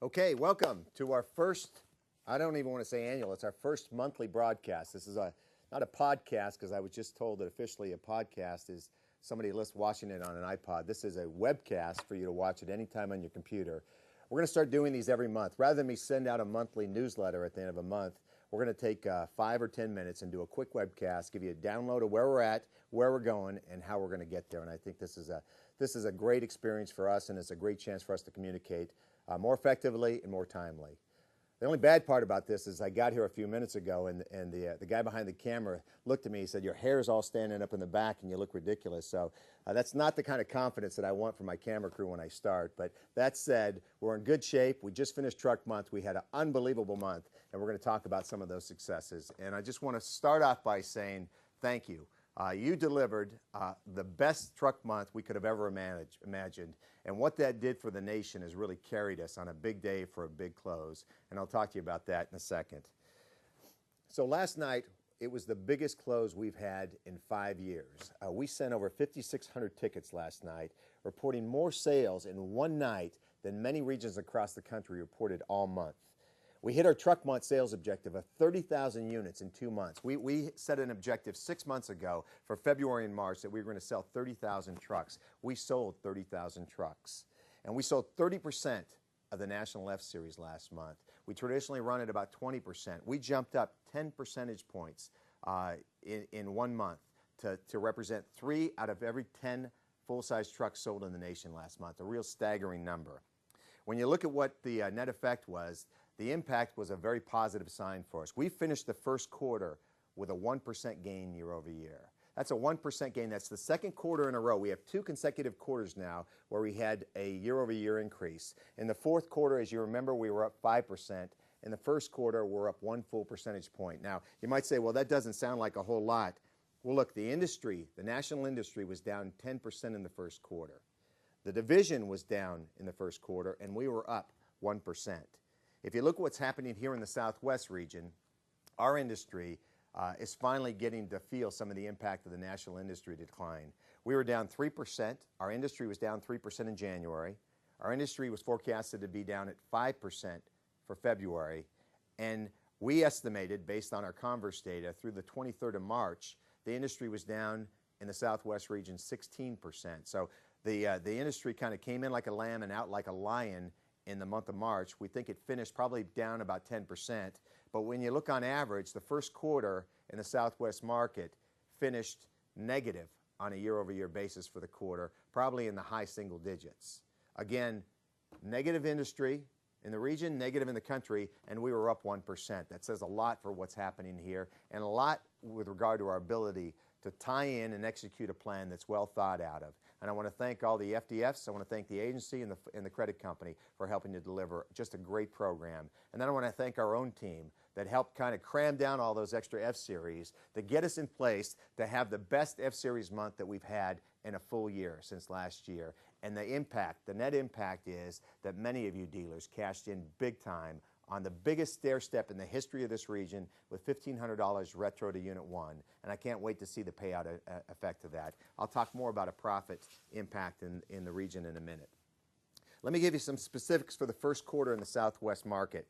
Okay, welcome to our first, I don't even want to say annual, it's our first monthly broadcast. This is not a podcast because I was just told that officially a podcast is somebody watching it on an iPod. This is a webcast for you to watch at any time on your computer. We're going to start doing these every month. Rather than me send out a monthly newsletter at the end of a month, we're going to take 5 or 10 minutes and do a quick webcast, give you a download of where we're at, where we're going, and how we're going to get there. And I think this is a great experience for us, and it's a great chance for us to communicate more effectively and more timely. The only bad part about this is I got here a few minutes ago, and the guy behind the camera looked at me and said, "Your hair's all standing up in the back and you look ridiculous." So that's not the kind of confidence that I want from my camera crew when I start. But that said, we're in good shape. We just finished Truck Month. We had an unbelievable month, and we're going to talk about some of those successes. And I just want to start off by saying thank you. You delivered the best truck month we could have ever imagined. And what that did for the nation has really carried us on a big day for a big close. And I'll talk to you about that in a second. So last night, it was the biggest close we've had in 5 years. We sent over 5,600 tickets last night, reporting more sales in one night than many regions across the country reported all month. We hit our truck month sales objective of 30,000 units in 2 months. We set an objective 6 months ago for February and March that we were going to sell 30,000 trucks. We sold 30,000 trucks. And we sold 30% of the National F Series last month. We traditionally run at about 20%. We jumped up 10 percentage points in 1 month to represent 3 out of every 10 full-size trucks sold in the nation last month, a real staggering number. When you look at what the net effect was, the impact was a very positive sign for us. We finished the first quarter with a 1% gain year over year. That's a 1% gain. That's the second quarter in a row. We have 2 consecutive quarters now where we had a year over year increase. In the fourth quarter, as you remember, we were up 5%. In the first quarter, we're up 1 full percentage point. Now, you might say, well, that doesn't sound like a whole lot. Well, look, the national industry was down 10% in the first quarter. The division was down in the first quarter, and we were up 1%. If you look at what's happening here in the Southwest region, our industry is finally getting to feel some of the impact of the national industry decline. We were down 3%. Our industry was down 3% in January. Our industry was forecasted to be down at 5% for February. And we estimated, based on our Converse data, through the 23rd of March, the industry was down in the Southwest region 16%. So the industry kind of came in like a lamb and out like a lion in the month of March. We think it finished probably down about 10%. But when you look on average, the first quarter in the Southwest market finished negative on a year-over-year basis for the quarter, probably in the high single digits. Again, negative industry in the region, negative in the country, and we were up 1%. That says a lot for what's happening here, and a lot with regard to our ability to tie in and execute a plan that's well thought out of. And I want to thank all the FDFs. I want to thank the agency and the credit company for helping to deliver just a great program. And then I want to thank our own team that helped kind of cram down all those extra F-Series to get us in place to have the best F-Series month that we've had in a full year since last year. And the net impact is that many of you dealers cashed in big time on the biggest stair step in the history of this region with $1,500 retro to Unit 1. And I can't wait to see the payout effect of that. I'll talk more about a profit impact in the region in a minute. Let me give you some specifics for the first quarter in the Southwest market.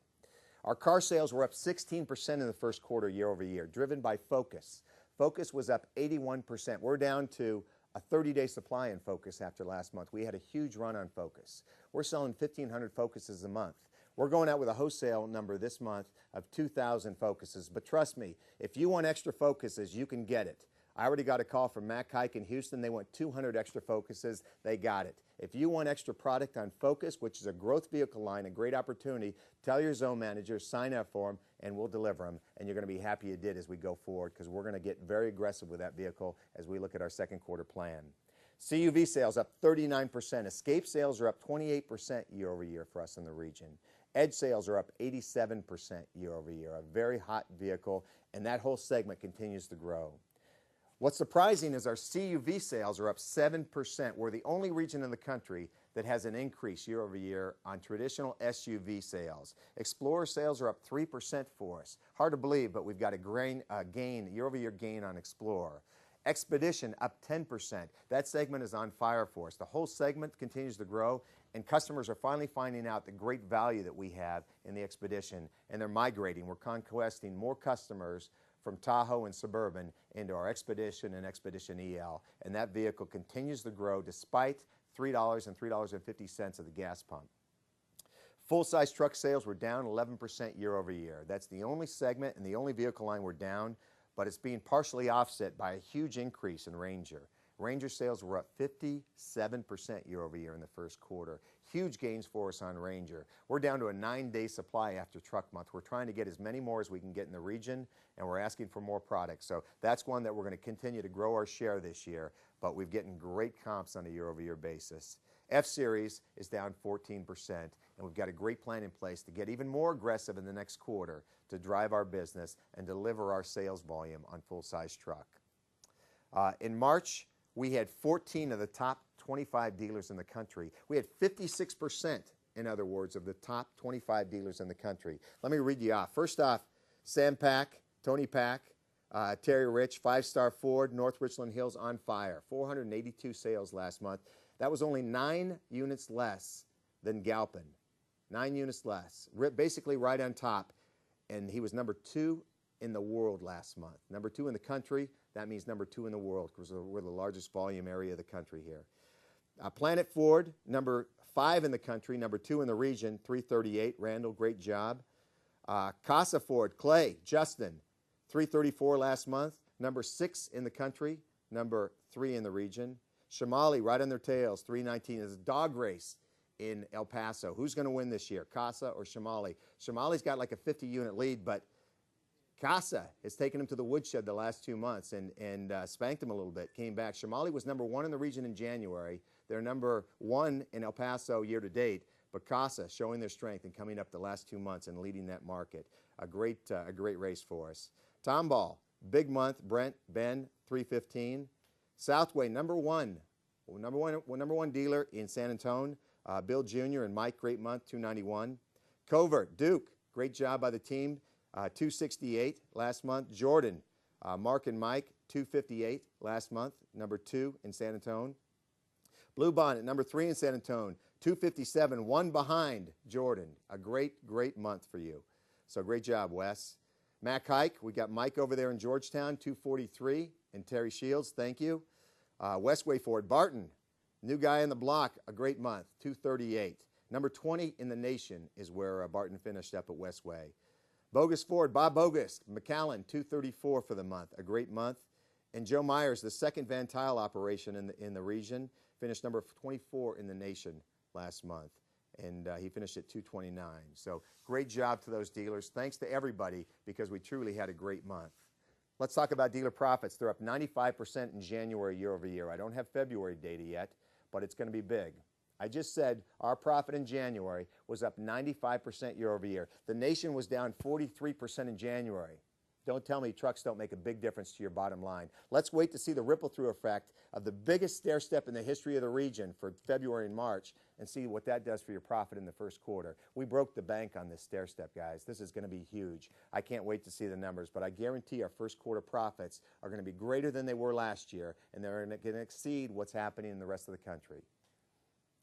Our car sales were up 16% in the first quarter year over year, driven by Focus. Focus was up 81%. We're down to a 30-day supply in Focus after last month. We had a huge run on Focus. We're selling 1,500 Focuses a month. We're going out with a wholesale number this month of 2,000 Focuses. But trust me, if you want extra Focuses, you can get it. I already got a call from Mac Hike in Houston. They want 200 extra Focuses. They got it. If you want extra product on Focus, which is a growth vehicle line, a great opportunity, tell your zone manager, sign up for them, and we'll deliver them. And you're going to be happy you did as we go forward, because we're going to get very aggressive with that vehicle as we look at our second quarter plan. CUV sales up 39%. Escape sales are up 28% year over year for us in the region. Edge sales are up 87% year over year, a very hot vehicle, and that whole segment continues to grow. What's surprising is our CUV sales are up 7%. We're the only region in the country that has an increase year over year on traditional SUV sales. Explorer sales are up 3% for us. Hard to believe, but we've got a year over year gain on Explorer. Expedition up 10%. That segment is on fire for us. The whole segment continues to grow, And customers are finally finding out the great value that we have in the Expedition, and they're migrating. We're conquesting more customers from Tahoe and Suburban into our Expedition and Expedition EL, and that vehicle continues to grow despite $3 and $3.50 at the gas pump. Full-size truck sales were down 11% year over year. That's the only segment and the only vehicle line we're down, but it's being partially offset by a huge increase in Ranger. Ranger sales were up 57% year over year in the first quarter. Huge gains for us on Ranger. We're down to a 9-day supply after truck month. We're trying to get as many more as we can get in the region, and we're asking for more products. So that's one that we're going to continue to grow our share this year, but we're getting great comps on a year-over-year basis. F-Series is down 14%, and we've got a great plan in place to get even more aggressive in the next quarter to drive our business and deliver our sales volume on full-size truck. In March, we had 14 of the top 25 dealers in the country. We had 56%, in other words, of the top 25 dealers in the country. Let me read you off. First off, Sam Pack, Tony Pack, Terry Rich, 5 Star Ford, North Richland Hills on fire. 482 sales last month. That was only 9 units less than Galpin. 9 units less. Basically right on top. And he was number 2 in the world last month. Number 2 in the country. That means number 2 in the world because we're the largest volume area of the country here. Planet Ford, number 5 in the country, number 2 in the region, 338. Randall, great job. Casa Ford, Clay, Justin, 334 last month, number 6 in the country, number 3 in the region. Shamali, right on their tails, 319. It's a dog race in El Paso. Who's going to win this year, Casa or Shamali? Shamali's got like a 50-unit lead, but Casa has taken him to the woodshed the last 2 months and spanked him a little bit, came back. Shamali was number 1 in the region in January. They're number 1 in El Paso year to date, but Casa showing their strength and coming up the last 2 months and leading that market. A great race for us. Tomball, big month. Brent, Ben, 315. Southway, number one dealer in San Antonio. Bill Jr. and Mike, great month, 291. Covert, Duke, great job by the team. 268 last month. Jordan, Mark and Mike, 258 last month, number 2 in San Antonio. Blue Bonnet, number 3 in San Antonio, 257, 1 behind Jordan. A great month for you. So great job, Wes. Mac Hike, we got Mike over there in Georgetown, 243, and Terry Shields, thank you. Westway Ford, Barton, new guy in the block, a great month, 238. Number 20 in the nation is where Barton finished up at Westway. Bogus Ford, Bob Bogus, McAllen, 234 for the month, a great month. And Joe Myers, the second Van Tile operation in the region, finished number 24 in the nation last month. And he finished at 229. So great job to those dealers. Thanks to everybody because we truly had a great month. Let's talk about dealer profits. They're up 95% in January year over year. I don't have February data yet, but it's going to be big. I just said our profit in January was up 95% year over year. The nation was down 43% in January. Don't tell me trucks don't make a big difference to your bottom line. Let's wait to see the ripple-through effect of the biggest stair step in the history of the region for February and March and see what that does for your profit in the first quarter. We broke the bank on this stair step, guys. This is going to be huge. I can't wait to see the numbers, but I guarantee our first quarter profits are going to be greater than they were last year, and they're going to exceed what's happening in the rest of the country.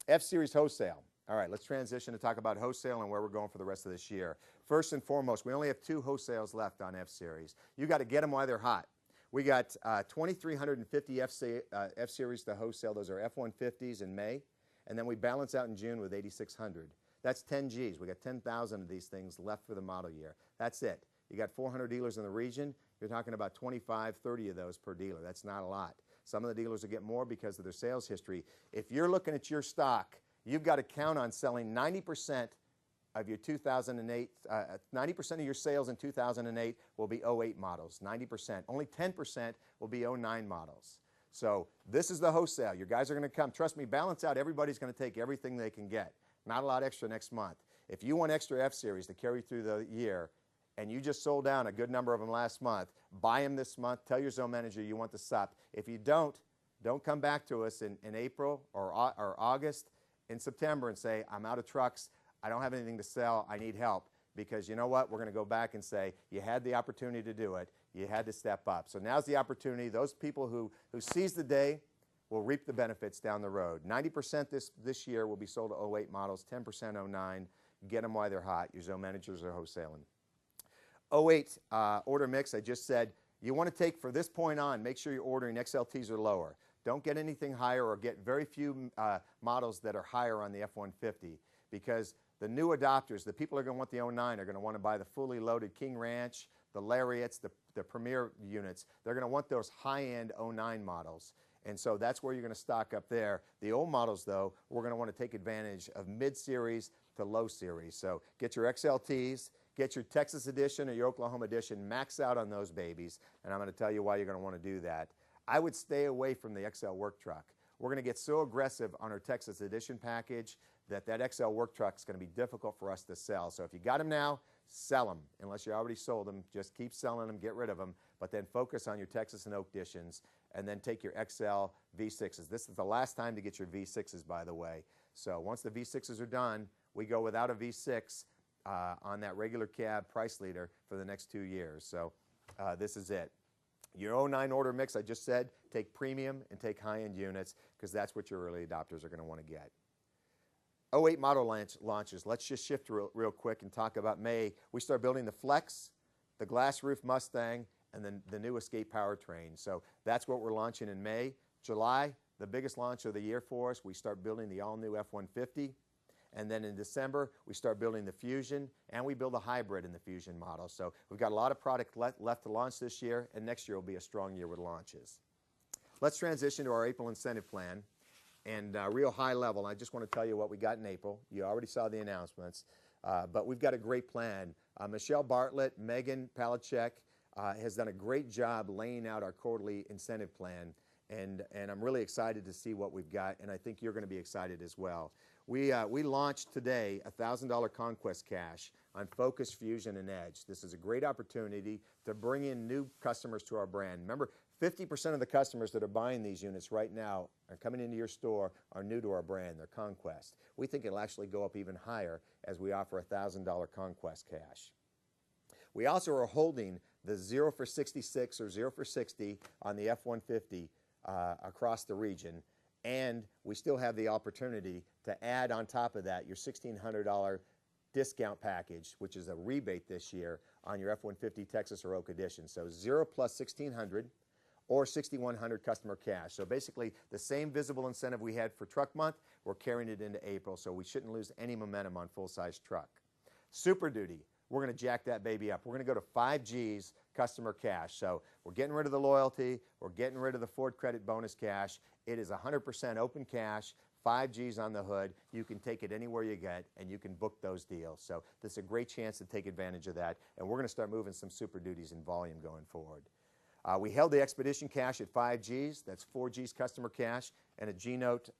F-Series wholesale. All right, let's transition to talk about wholesale and where we're going for the rest of this year. First and foremost, we only have 2 wholesales left on F-Series. You got to get them while they're hot. We got 2,350 F-Series to wholesale. Those are F-150s in May, and then we balance out in June with 8,600. That's 10 Gs. We got 10,000 of these things left for the model year. That's it. You got 400 dealers in the region. You're talking about 25, 30 of those per dealer. That's not a lot. Some of the dealers will get more because of their sales history. If you're looking at your stock, you've got to count on selling 90% of your 2008, 90% of your sales in 2008 will be 08 models, 90%. Only 10% will be 09 models. So this is the wholesale. Your guys are going to come. Trust me, balance out. Everybody's going to take everything they can get. Not a lot extra next month. If you want extra F-Series to carry through the year, and you just sold down a good number of them last month, buy them this month. Tell your zone manager you want the SUP. If you don't come back to us in April or August, in September and say, I'm out of trucks, I don't have anything to sell, I need help. Because you know what? We're going to go back and say, you had the opportunity to do it, you had to step up. So now's the opportunity. Those people who seize the day, will reap the benefits down the road. 90% this year will be sold to 08 models, 10% 09. Get them while they're hot. Your zone managers are wholesaling. 08 order mix, I just said, you want to take, for this point on, make sure you're ordering XLTs or lower. Don't get anything higher or get very few models that are higher on the F-150, because the new adopters, the people who are going to want the 09 are going to want to buy the fully loaded King Ranch, the Lariats, the Premier units. They're going to want those high-end 09 models. And so that's where you're going to stock up there. The old models, though, we're going to want to take advantage of mid-series to low series. So get your XLTs, get your Texas edition or your Oklahoma edition, max out on those babies, and I'm going to tell you why you're going to want to do that. I would stay away from the XL work truck. We're going to get so aggressive on our Texas edition package that XL work truck is going to be difficult for us to sell. So if you got them now, sell them. Unless you already sold them, just keep selling them, get rid of them, but then focus on your Texas and Oak editions, and then take your XL V6s. This is the last time to get your V6s, by the way. So once the V6s are done, we go without a V6 on that regular cab price leader for the next 2 years. So this is it. Your 09 order mix, I just said, take premium and take high-end units, because that's what your early adopters are going to want to get. 08 model launches. Let's just shift real quick and talk about May. We start building the Flex, the glass roof Mustang, and then the new Escape powertrain. So that's what we're launching in May. July, the biggest launch of the year for us, we start building the all-new F-150. And then in December, we start building the Fusion, and we build a hybrid in the Fusion model. So we've got a lot of product left to launch this year, and next year will be a strong year with launches. Let's transition to our April incentive plan. And real high level, I just want to tell you what we got in April. You already saw the announcements, but we've got a great plan. Michelle Bartlett, Megan Palachek has done a great job laying out our quarterly incentive plan, and I'm really excited to see what we've got, and I think you're going to be excited as well. We launched today $1,000 Conquest Cash on Focus, Fusion, and Edge. This is a great opportunity to bring in new customers to our brand. Remember, 50% of the customers that are buying these units right now are coming into your store are new to our brand. They're Conquest. We think it'll actually go up even higher as we offer $1,000 Conquest Cash. We also are holding the 0 for 66 or 0 for 60 on the F-150 across the region. And we still have the opportunity to add on top of that your $1,600 discount package, which is a rebate this year on your F-150 Texas or Oak edition. So 0 plus $1,600 or $6,100 customer cash. So basically the same visible incentive we had for truck month, we're carrying it into April, so we shouldn't lose any momentum on full-size truck. Super Duty, we're going to jack that baby up. We're going to go to 5 Gs customer cash. So we're getting rid of the loyalty, we're getting rid of the Ford Credit bonus cash. It is 100% open cash, 5 Gs on the hood. You can take it anywhere you get, and you can book those deals. So this is a great chance to take advantage of that, and we're going to start moving some Super Duties in volume going forward. We held the Expedition cash at 5 Gs. That's 4 Gs customer cash and a G-Note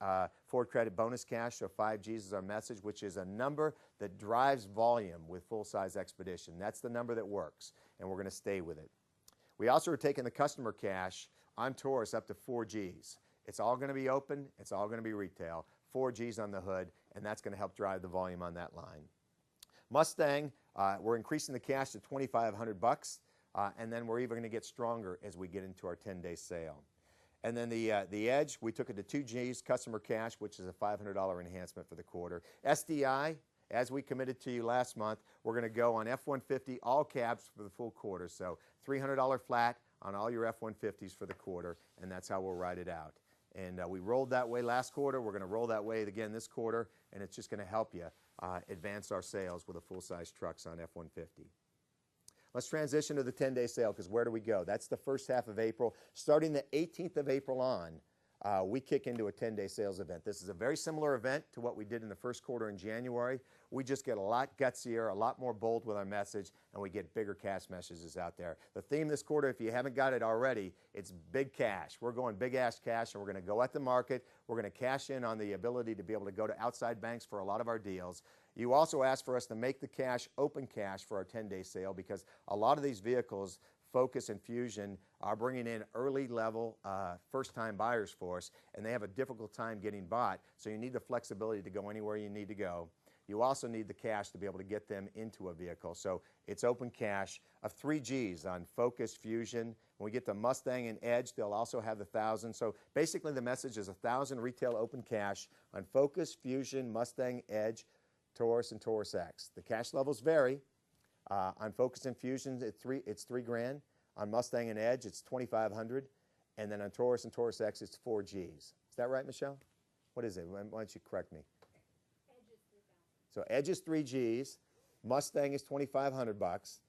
Ford Credit bonus cash. So 5 Gs is our message, which is a number that drives volume with full-size Expedition. That's the number that works, and we're going to stay with it. We also are taking the customer cash on Taurus up to 4 Gs. It's all going to be open. It's all going to be retail. 4 Gs on the hood, and that's going to help drive the volume on that line. Mustang, we're increasing the cash to $2,500. And then we're even going to get stronger as we get into our 10-day sale. And then the Edge, we took it to 2 Gs customer cash, which is a $500 enhancement for the quarter. SDI, as we committed to you last month, we're going to go on F-150 all cabs for the full quarter. So $300 flat on all your F-150s for the quarter, and that's how we'll ride it out. And we rolled that way last quarter. We're going to roll that way again this quarter, and it's just going to help you advance our sales with the full-size trucks on F-150. Let's transition to the 10-day sale, because where do we go? That's the first half of April. Starting the 18th of April on, we kick into a 10-day sales event. This is a very similar event to what we did in the first quarter in January. We just get a lot gutsier, a lot more bold with our message, and we get bigger cash messages out there. The theme this quarter, if you haven't got it already, it's big cash. We're going big ass cash, and we're going to go at the market. We're going to cash in on the ability to be able to go to outside banks for a lot of our deals. You also asked for us to make the cash open cash for our 10-day sale, because a lot of these vehicles, Focus and Fusion, are bringing in early level first-time buyers for us, and they have a difficult time getting bought, so you need the flexibility to go anywhere you need to go. you also need the cash to be able to get them into a vehicle. So it's open cash of 3 Gs on Focus, Fusion. When we get to Mustang and Edge, they'll also have the 1,000. So basically the message is 1,000 retail open cash on Focus, Fusion, Mustang, Edge, Taurus, and Taurus X. The cash levels vary. On Focus and Fusion, it's $3 grand. On Mustang and Edge, it's $2,500. And then on Taurus and Taurus X, it's 4 Gs. Is that right, Michelle? What is it? Why don't you correct me? So Edge is 3 Gs, Mustang is $2,500,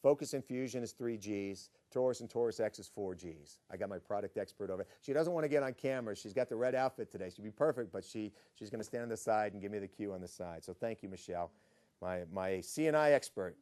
Focus and Fusion is 3 Gs, Taurus and Taurus X is 4 Gs. I got my product expert over. She doesn't want to get on camera. She's got the red outfit today. She'd be perfect, but she's going to stand on the side and give me the cue on the side. So thank you, Michelle, my C&I expert.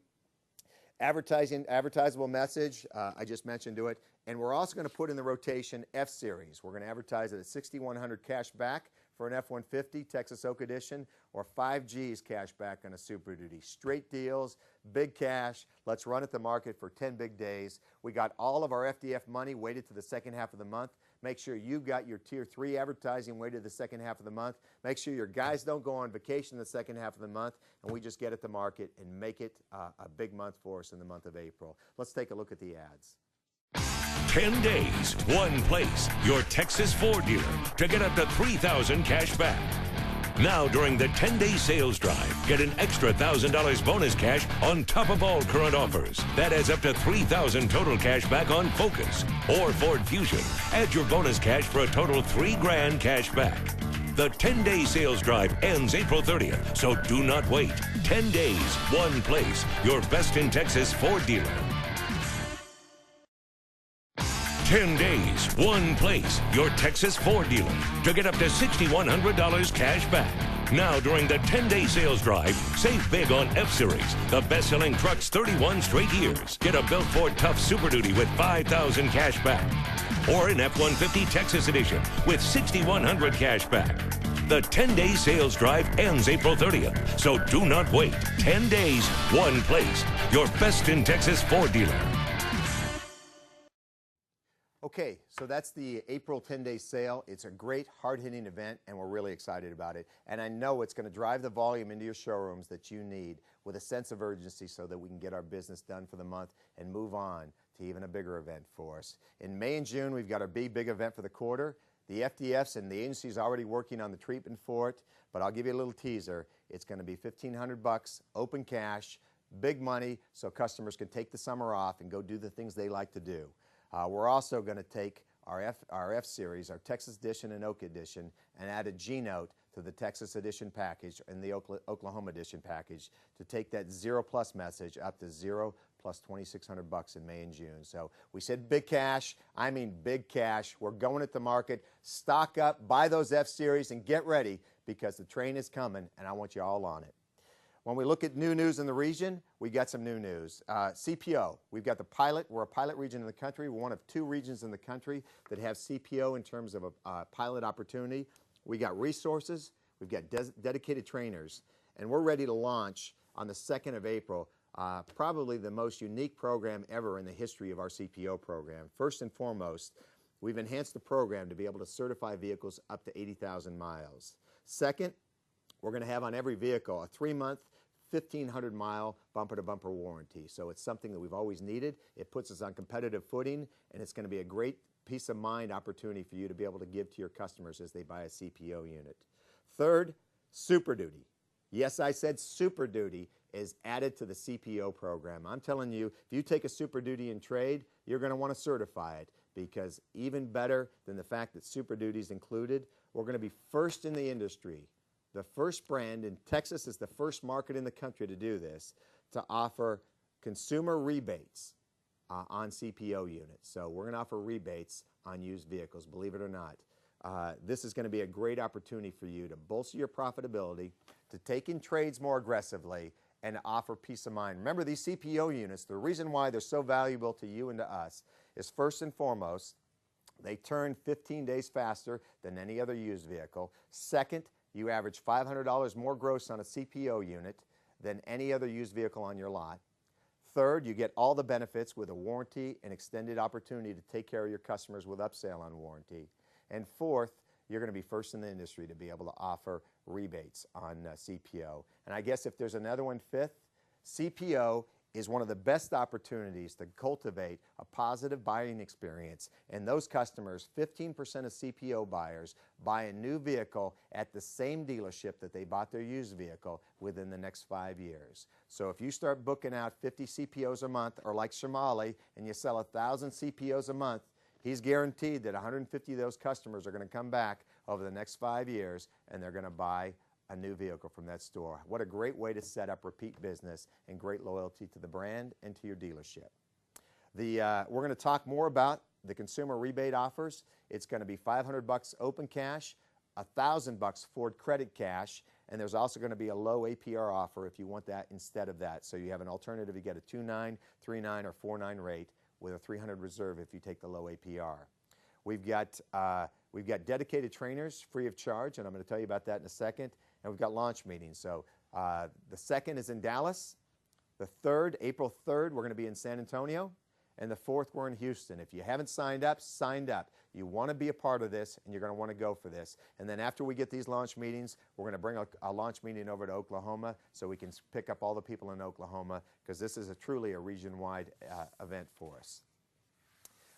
Advertisable message, I just mentioned to it. And we're also going to put in the rotation F-Series. We're going to advertise it at $6,100 cash back for an F-150 Texas Oak Edition, or 5 Gs cash back on a Super Duty. Straight deals, big cash. Let's run at the market for 10 big days. We got all of our FDF money weighted to the second half of the month. Make sure you got your Tier 3 advertising weighted to the second half of the month. Make sure your guys don't go on vacation the second half of the month, and we just get at the market and make it a big month for us in the month of April. Let's take a look at the ads. 10 days, one place, your Texas Ford dealer, to get up to $3,000 cash back. Now, during the 10-day sales drive, get an extra $1,000 bonus cash on top of all current offers. That adds up to $3,000 total cash back on Focus or Ford Fusion. Add your bonus cash for a total $3 grand cash back. The 10-day sales drive ends April 30th, so do not wait. 10 days, one place, your best in Texas Ford dealer. 10 days, one place, your Texas Ford dealer, to get up to $6,100 cash back. Now, during the 10-day sales drive, save big on F-Series, the best-selling trucks 31 straight years. Get a built Ford Tough Super Duty with $5,000 cash back. Or an F-150 Texas Edition with $6,100 cash back. The 10-day sales drive ends April 30th, so do not wait. 10 days, one place, your best in Texas Ford dealer. Okay, so that's the April 10-day sale. It's a great, hard-hitting event, and we're really excited about it. And I know it's going to drive the volume into your showrooms that you need with a sense of urgency so that we can get our business done for the month and move on to even a bigger event for us. In May and June, we've got our big event for the quarter. The FDFs and the agency is already working on the treatment for it, but I'll give you a little teaser. It's going to be $1,500, open cash, big money, so customers can take the summer off and go do the things they like to do. We're also going to take our F-Series, our Texas Edition and Oak Edition, and add a G-Note to the Texas Edition package and the Oklahoma Edition package to take that 0+ message up to 0 plus $2,600 in May and June. So we said big cash. I mean big cash. We're going at the market. Stock up, buy those F-Series, and get ready because the train is coming, and I want you all on it. When we look at new news in the region, we got some new news. CPO, we've got the pilot. We're a pilot region in the country. We're one of 2 regions in the country that have CPO in terms of a pilot opportunity. We got resources. We've got dedicated trainers. And we're ready to launch on the 2nd of April, probably the most unique program ever in the history of our CPO program. First and foremost, we've enhanced the program to be able to certify vehicles up to 80,000 miles. Second, we're going to have on every vehicle a 3-month, 1,500-mile bumper-to-bumper warranty. So it's something that we've always needed. It puts us on competitive footing, and it's going to be a great peace of mind opportunity for you to be able to give to your customers as they buy a CPO unit. Third, Super Duty. Yes, I said Super Duty is added to the CPO program. I'm telling you, if you take a Super Duty in trade, you're going to want to certify it, because even better than the fact that Super Duty is included, we're going to be first in the industry. The first brand, and Texas is the first market in the country to do this, to offer consumer rebates on CPO units. So we're going to offer rebates on used vehicles, believe it or not. This is going to be a great opportunity for you to bolster your profitability, to take in trades more aggressively, and to offer peace of mind. Remember, these CPO units, the reason why they're so valuable to you and to us is first and foremost, they turn 15 days faster than any other used vehicle. Second, you average $500 more gross on a CPO unit than any other used vehicle on your lot. Third, you get all the benefits with a warranty and extended opportunity to take care of your customers with upsell on warranty. And fourth, you're going to be first in the industry to be able to offer rebates on CPO. And I guess if there's another one, fifth, CPO is one of the best opportunities to cultivate a positive buying experience. And those customers, 15% of CPO buyers, buy a new vehicle at the same dealership that they bought their used vehicle within the next 5 years. So if you start booking out 50 CPOs a month, or like Shamali, and you sell 1,000 CPOs a month, he's guaranteed that 150 of those customers are going to come back over the next 5 years, and they're going to buy a new vehicle from that store. What a great way to set up repeat business and great loyalty to the brand and to your dealership. We're going to talk more about the consumer rebate offers. It's going to be $500 open cash, $1,000 Ford credit cash, and there's also going to be a low APR offer if you want that instead of that. So you have an alternative. You get a 2.9, 3.9, or 4.9 rate with a 300 reserve if you take the low APR. We've got dedicated trainers free of charge, and I'm going to tell you about that in a second. And we've got launch meetings. So the 2nd is in Dallas. The 3rd, April 3rd, we're going to be in San Antonio. And the 4th, we're in Houston. If you haven't signed up, signed up. You want to be a part of this, and you're going to want to go for this. And then after we get these launch meetings, we're going to bring a launch meeting over to Oklahoma so we can pick up all the people in Oklahoma, because this is truly a region-wide event for us.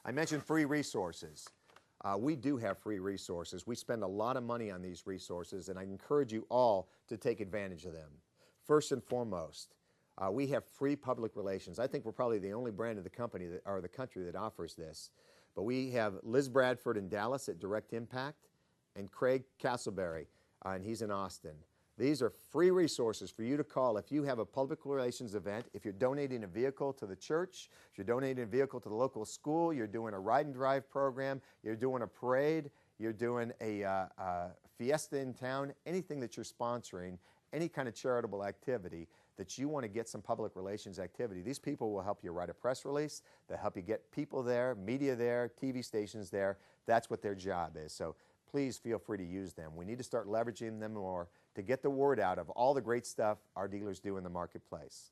I mentioned free resources. We do have free resources. We spend a lot of money on these resources, and I encourage you all to take advantage of them. First and foremost, we have free public relations. I think we're probably the only brand of the company or the country that offers this. But we have Liz Bradford in Dallas at Direct Impact, and Craig Castleberry, and he's in Austin. These are free resources for you to call if you have a public relations event, if you're donating a vehicle to the church, if you're donating a vehicle to the local school, you're doing a ride and drive program, you're doing a parade, you're doing a fiesta in town, anything that you're sponsoring, any kind of charitable activity that you want to get some public relations activity. These people will help you write a press release. They'll help you get people there, media there, TV stations there. That's what their job is. So please feel free to use them. We need to start leveraging them more to get the word out of all the great stuff our dealers do in the marketplace.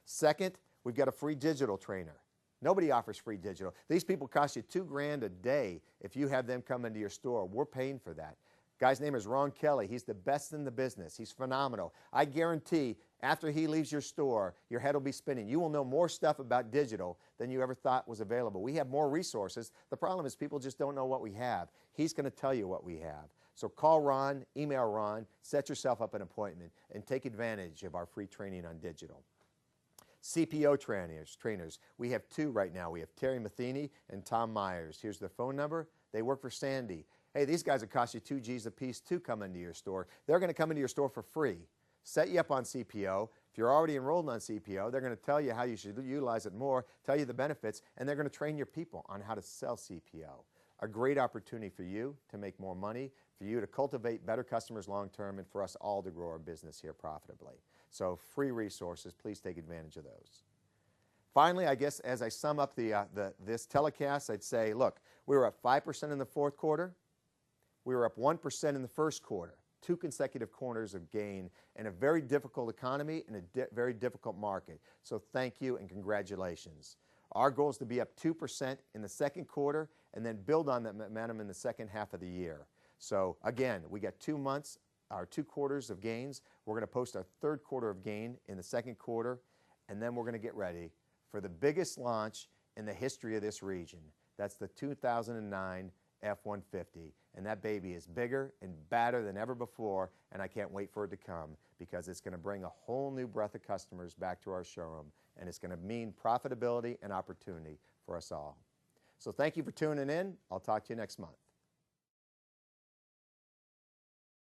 Second, we've got a free digital trainer. Nobody offers free digital. These people cost you $2,000 a day if you have them come into your store. We're paying for that. Guy's name is Ron Kelly. He's the best in the business. He's phenomenal. I guarantee after he leaves your store, your head will be spinning. You will know more stuff about digital than you ever thought was available. We have more resources. The problem is people just don't know what we have. He's going to tell you what we have. So call Ron, email Ron, set yourself up an appointment, and take advantage of our free training on digital. CPO trainers. We have 2 right now. We have Terry Matheny and Tom Myers. Here's their phone number. They work for Sandy. Hey, these guys will cost you $2,000 a piece to come into your store. They're going to come into your store for free, set you up on CPO. If you're already enrolled on CPO, they're going to tell you how you should utilize it more, tell you the benefits, and they're going to train your people on how to sell CPO. A great opportunity for you to make more money, for you to cultivate better customers long term, and for us all to grow our business here profitably. So free resources, please take advantage of those. Finally, I guess as I sum up this telecast, I'd say, look, we were up 5% in the 4th quarter. We were up 1% in the 1st quarter, 2 consecutive quarters of gain in a very difficult economy and a very difficult market. So thank you and congratulations. Our goal is to be up 2% in the 2nd quarter and then build on that momentum in the 2nd half of the year. So again, we got 2 months, our 2 quarters of gains. We're going to post our 3rd quarter of gain in the 2nd quarter, and then we're going to get ready for the biggest launch in the history of this region. That's the 2009 F-150, and that baby is bigger and badder than ever before, and I can't wait for it to come because it's going to bring a whole new breath of customers back to our showroom, and it's going to mean profitability and opportunity for us all. So thank you for tuning in. I'll talk to you next month.